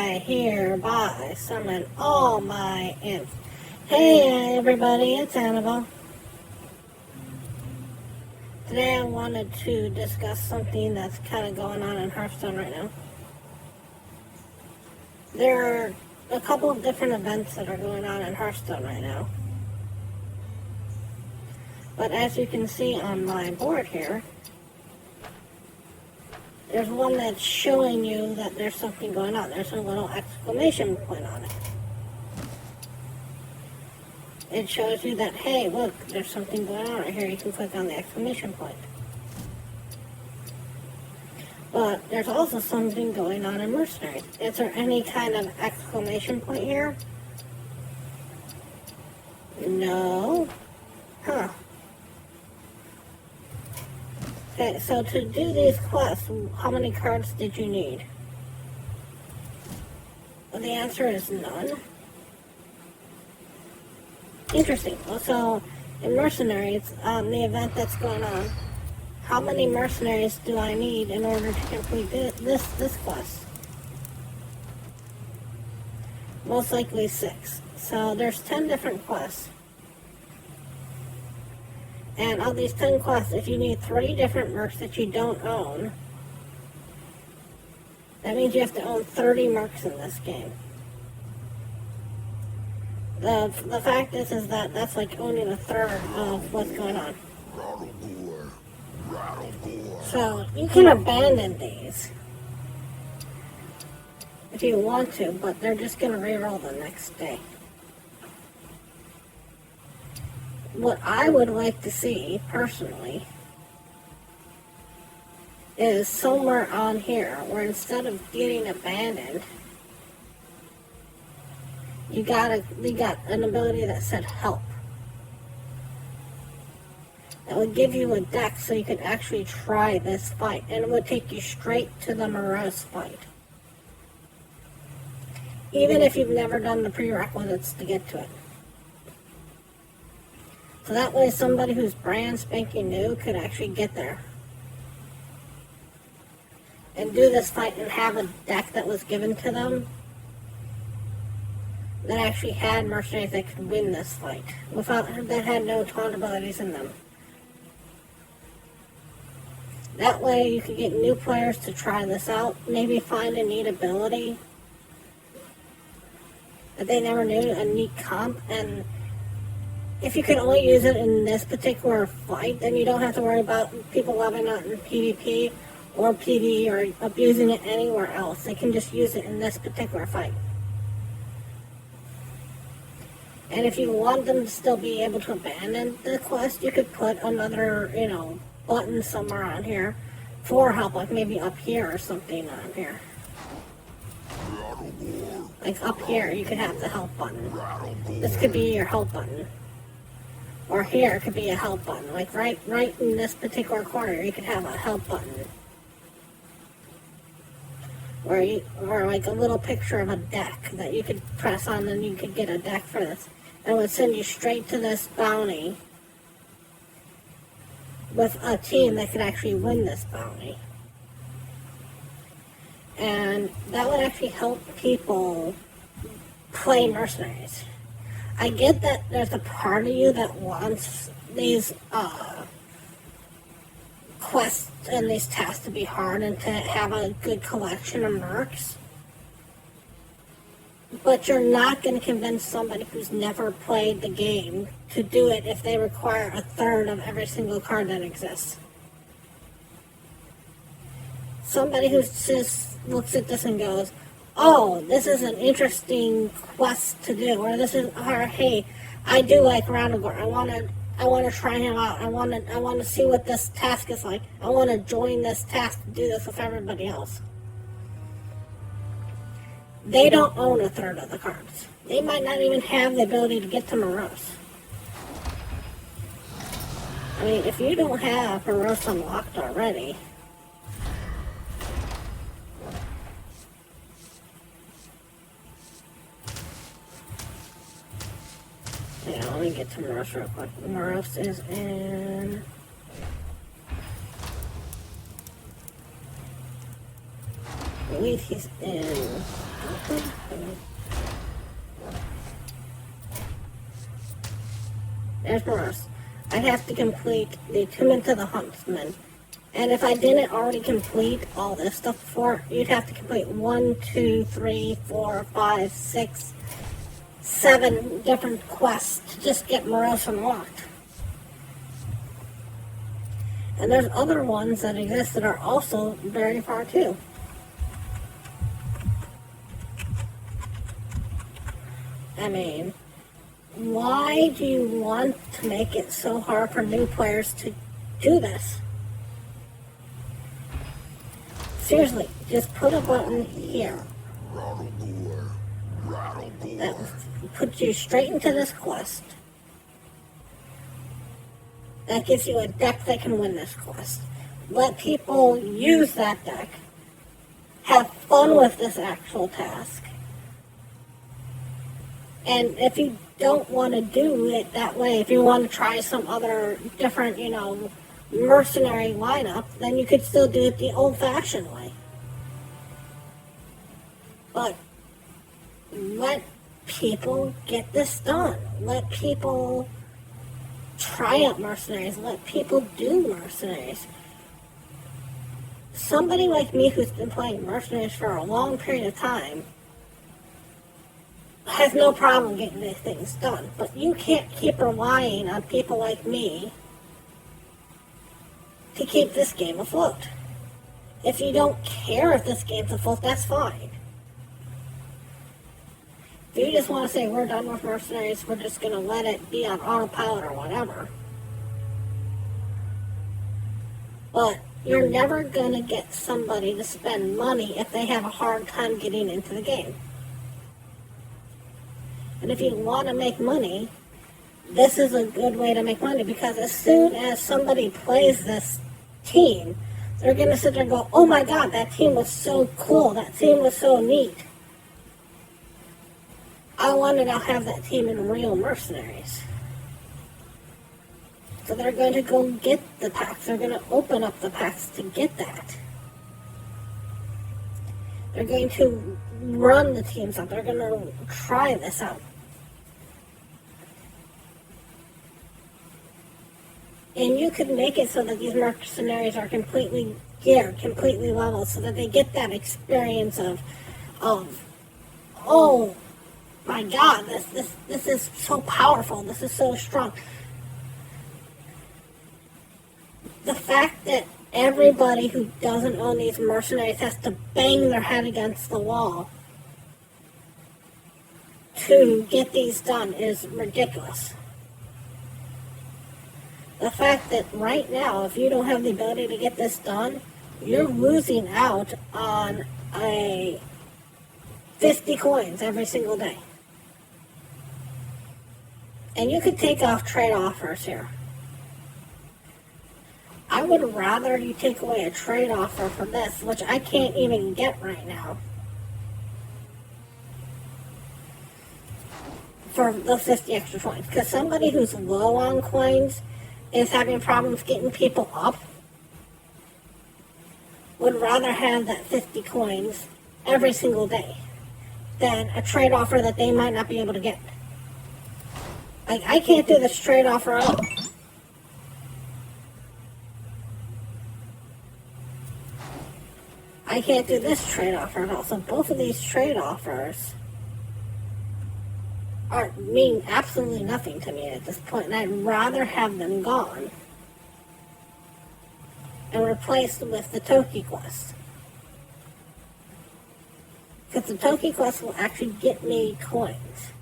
I hereby summon all my imps. Hey everybody, it's Annabelle. Today I wanted to discuss something that's kind of going on in Hearthstone right now. There are a couple of different events that are going on in Hearthstone right now. But as you can see on my board here, there's one that's showing you that there's something going on. There's a little exclamation point on it. It shows you that, hey, look, there's something going on right here. You can click on the exclamation point. But there's also something going on in Mercenaries. Is there any kind of exclamation point here? No. Huh. Okay, so to do these quests, how many cards did you need? Well, the answer is none. Interesting. So, in Mercenaries, the event that's going on, how many Mercenaries do I need in order to complete this quest? Most likely 6. So, there's 10 different quests. And of these 10 quests, if you need 3 different mercs that you don't own, that means you have to own 30 mercs in this game. The fact is that that's like owning a third of what's going on. So you can abandon these if you want to, but they're just going to reroll the next day. What I would like to see, personally, is somewhere on here where instead of getting abandoned, you got an ability that said help. That would give you a deck so you could actually try this fight, and it would take you straight to the Morose fight. Even if you've never done the prerequisites to get to it. So that way somebody who's brand spanking new could actually get there. And do this fight and have a deck that was given to them that actually had mercenaries that could win this fight. That had no taunt abilities in them. That way you could get new players to try this out. Maybe find a neat ability that they never knew, a neat comp, and if you can only use it in this particular fight, then you don't have to worry about people loving it in PvP or PvE or abusing it anywhere else. They can just use it in this particular fight. And if you want them to still be able to abandon the quest, you could put another, button somewhere on here for help, like maybe up here or something on here. Like up here, you could have the help button. This could be your help button. Or here could be a help button. Like right in this particular corner, you could have a help button. Or like a little picture of a deck that you could press on, and you could get a deck for this. And it would send you straight to this bounty with a team that could actually win this bounty. And that would actually help people play Mercenaries. I get that there's a part of you that wants these quests and these tasks to be hard and to have a good collection of mercs. But you're not going to convince somebody who's never played the game to do it if they require a third of every single card that exists. Somebody who just looks at this and goes, oh, this is an interesting quest to do, or hey, I do like Roundagore. I want to try him out. I want to see what this task is like. I want to join this task to do this with everybody else. They don't own a third of the cards. They might not even have the ability to get to Morose. I mean, if you don't have Morose unlocked already, let me get to Morose real quick. Morose is in believe he's in... There's Morose. I'd have to complete the Attunement to the Huntsman. And if I didn't already complete all this stuff before, you'd have to complete 1, 2, 3, 4, 5, 6, 7 different quests to just get Morose unlocked. And there's other ones that exist that are also very far too. I mean, why do you want to make it so hard for new players to do this? Seriously, just put a button here. That puts you straight into this quest. That gives you a deck that can win this quest. Let people use that deck. Have fun with this actual task. And if you don't want to do it that way, if you want to try some other different, mercenary lineup, then you could still do it the old-fashioned way. But let people get this done. Let people try out mercenaries. Let people do mercenaries. Somebody like me who's been playing mercenaries for a long period of time has no problem getting these things done. But you can't keep relying on people like me to keep this game afloat. If you don't care if this game's afloat, that's fine. If you just want to say, we're done with mercenaries, we're just going to let it be on autopilot or whatever. But you're never going to get somebody to spend money if they have a hard time getting into the game. And if you want to make money, this is a good way to make money, because as soon as somebody plays this team, they're going to sit there and go, oh my god, that team was so cool, that team was so neat. I wanted to have that team in real mercenaries. So they're going to go get the packs, they're going to open up the packs to get that. They're going to run the teams out, they're going to try this out. And you could make it so that these mercenaries are completely geared, completely leveled, so that they get that experience of oh my god, this is so powerful, this is so strong. The fact that everybody who doesn't own these mercenaries has to bang their head against the wall to get these done is ridiculous. The fact that right now, if you don't have the ability to get this done, you're losing out on a 50 coins every single day. And you could take off trade offers here. I would rather you take away a trade offer for this, which I can't even get right now, for those 50 extra coins. Because somebody who's low on coins is having problems getting people up, would rather have that 50 coins every single day than a trade offer that they might not be able to get. Like, I can't do this trade offer at all. I can't do this trade offer at all. So both of these trade offers mean absolutely nothing to me at this point, and I'd rather have them gone and replaced with the Toki quest. Because the Toki quest will actually get me coins.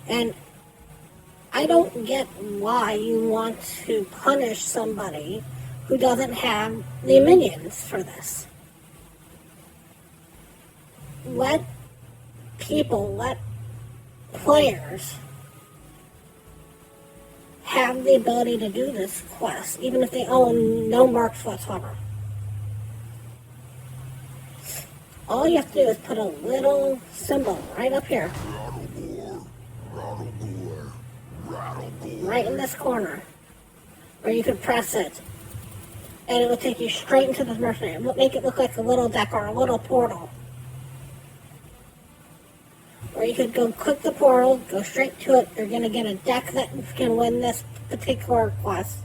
And I don't get why you want to punish somebody who doesn't have the minions for this. Let players have the ability to do this quest, even if they own no marks whatsoever. All you have to do is put a little symbol right up here, right in this corner, where you can press it, and it would take you straight into this mercenary. It would make it look like a little deck or a little portal. Or you could go click the portal, go straight to it. You're going to get a deck that can win this particular quest.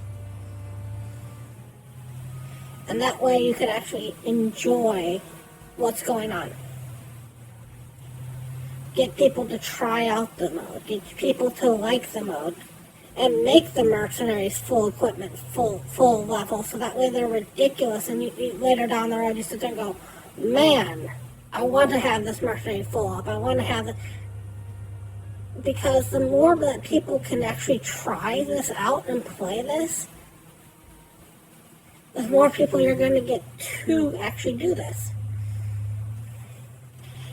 And that way you could actually enjoy what's going on. Get people to try out the mode. Get people to like the mode. And make the mercenaries full equipment, full level. So that way they're ridiculous. And you later down the road you sit there and go, man, I want to have this mercenary full up. I want to have it. Because the more that people can actually try this out and play this, the more people you're going to get to actually do this.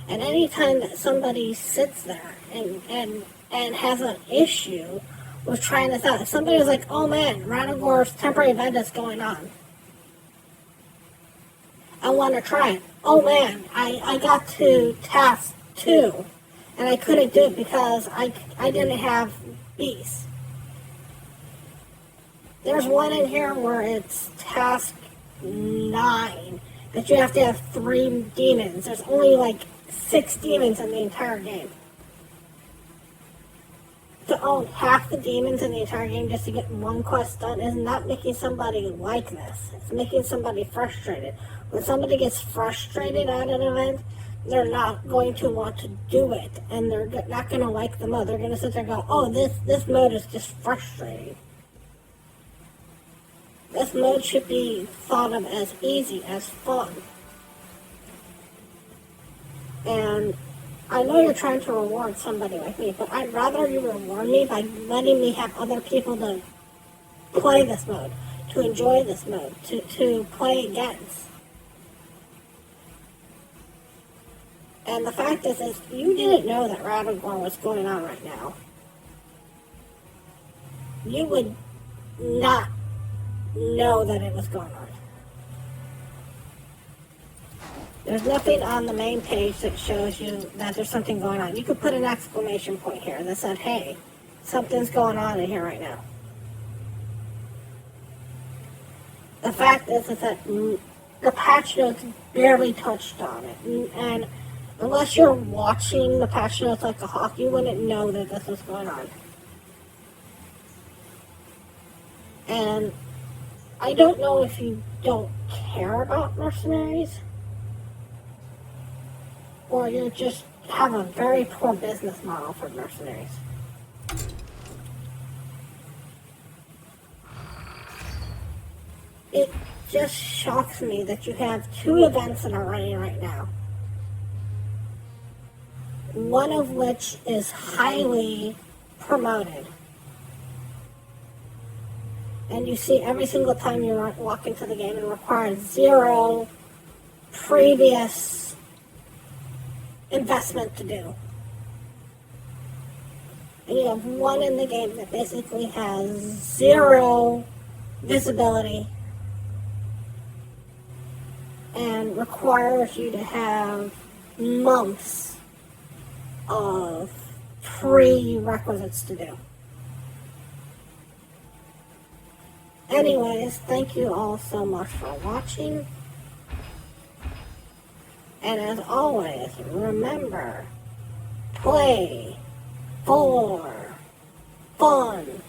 And anytime that somebody sits there and has an issue with trying this out, if somebody was like, oh man, Radagor's temporary event is going on, I want to try it. Oh man, I got to task 2 and I couldn't do it because I didn't have beasts. There's one in here where it's task 9 that you have to have 3 demons. There's only like 6 demons in the entire game. To own half the demons in the entire game just to get one quest done is not making somebody like this. It's making somebody frustrated. When somebody gets frustrated at an event, they're not going to want to do it, and they're not going to like the mode. They're going to sit there and go, oh, this mode is just frustrating. This mode should be thought of as easy, as fun. And I know you're trying to reward somebody like me, but I'd rather you reward me by letting me have other people to play this mode, to enjoy this mode, to play against. And the fact is you didn't know that Radagor was going on right now. You would not know that it was going on. There's nothing on the main page that shows you that there's something going on. You could put an exclamation point here that said, hey, something's going on in here right now. The fact is that the patch notes barely touched on it. And unless you're watching the patch notes like a hawk, you wouldn't know that this was going on. And I don't know if you don't care about mercenaries, or you just have a very poor business model for mercenaries. It just shocks me that you have 2 events that are running right now. One of which is highly promoted. And you see every single time you walk into the game, it requires 0 previous investment to do. And you have one in the game that basically has 0 visibility and requires you to have months of prerequisites to do. Anyways, thank you all so much for watching. And as always, remember, play for fun.